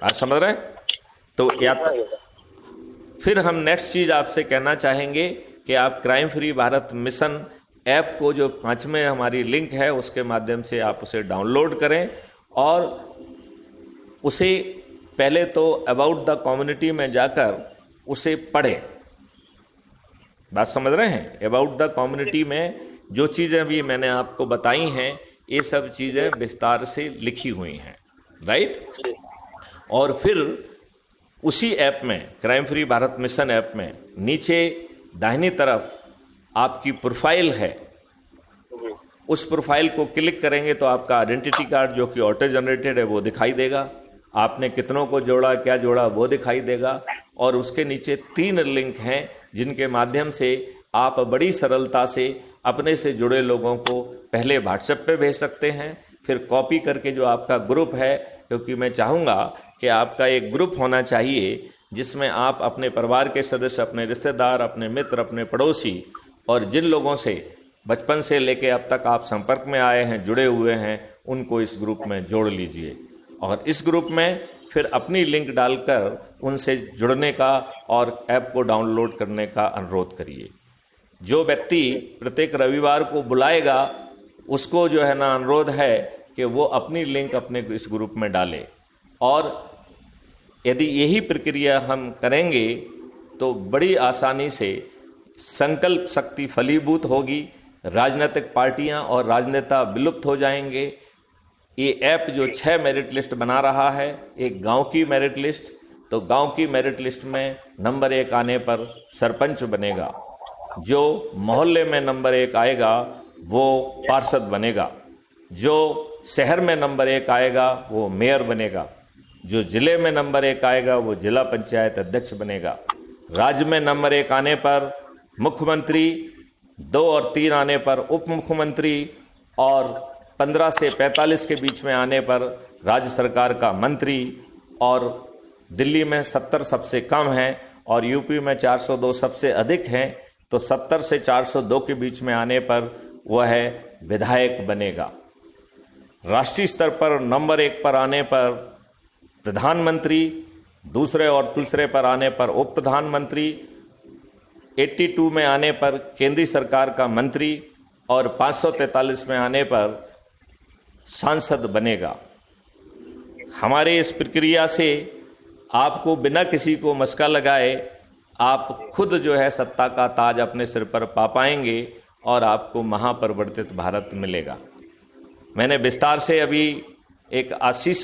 आप समझ रहे हैं? तो या समझ गया सर। फिर हम नेक्स्ट चीज़ आपसे कहना चाहेंगे कि आप crime free Bharat mission app को, जो 5वें हमारी लिंक है, उसके माध्यम से आप उसे डाउनलोड करें और उसे पहले तो अबाउट द कम्युनिटी में जाकर उसे पढ़ें। बात समझ रहे हैं? अबाउट द कम्युनिटी में जो चीज़ें भी मैंने आपको बताई हैं, ये सब चीज़ें विस्तार से लिखी हुई हैं, राइट? जी। और फिर उसी ऐप में, crime free Bharat mission app में, नीचे दाहिनी तरफ आपकी प्रोफाइल है। जी। उस प्रोफाइल को क्लिक करेंगे तो आपका आइडेंटिटी कार्ड, जो कि ऑटो जनरेटेड है, वो दिखाई देगा। आपने कितनों को जोड़ा, क्या जोड़ा, वो दिखाई देगा। और उसके नीचे 3 लिंक हैं जिनके माध्यम से आप बड़ी सरलता से अपने से जुड़े लोगों को पहले व्हाट्सएप पे भेज सकते हैं, फिर कॉपी करके जो आपका ग्रुप है, क्योंकि मैं चाहूँगा कि आपका एक ग्रुप होना चाहिए जिसमें आप अपने परिवार के सदस्य, अपने रिश्तेदार, अपने मित्र, अपने पड़ोसी और जिन लोगों से बचपन से लेके अब तक आप संपर्क में आए हैं, जुड़े हुए हैं, उनको इस ग्रुप में जोड़ लीजिए। और इस ग्रुप में फिर अपनी लिंक डालकर उनसे जुड़ने का और ऐप को डाउनलोड करने का अनुरोध करिए। जो व्यक्ति प्रत्येक रविवार को बुलाएगा, उसको जो है ना अनुरोध है कि वो अपनी लिंक अपने इस ग्रुप में डाले। और यदि यही प्रक्रिया हम करेंगे तो बड़ी आसानी से संकल्प शक्ति फलीभूत होगी, राजनीतिक पार्टियां और राजनेता विलुप्त हो जाएंगे। ये ऐप जो 6 मेरिट लिस्ट बना रहा है, एक गांव की मेरिट लिस्ट, तो गांव की मेरिट लिस्ट में नंबर 1 आने पर सरपंच बनेगा, जो मोहल्ले में नंबर 1 आएगा वो पार्षद बनेगा, जो शहर में नंबर 1 आएगा वो मेयर बनेगा, जो ज़िले में नंबर 1 आएगा वो जिला पंचायत अध्यक्ष बनेगा, राज्य में नंबर 1 आने पर मुख्यमंत्री, 2 और 3 आने पर उप मुख्यमंत्री, और 15 से 45 के बीच में आने पर राज्य सरकार का मंत्री, और दिल्ली में 70 सबसे कम हैं और यूपी में 402 सबसे अधिक हैं, तो 70 से 402 के बीच में आने पर वह विधायक बनेगा। राष्ट्रीय स्तर पर नंबर 1 पर आने पर प्रधानमंत्री, दूसरे और तीसरे पर आने पर उप प्रधानमंत्री, 82 में आने पर केंद्रीय सरकार का मंत्री और 543 में आने पर सांसद बनेगा। हमारे इस प्रक्रिया से आपको बिना किसी को मशका लगाए आप खुद जो है सत्ता का ताज अपने सिर पर पा पाएंगे और आपको महापरिवर्तित भारत मिलेगा। मैंने विस्तार से अभी एक आशीष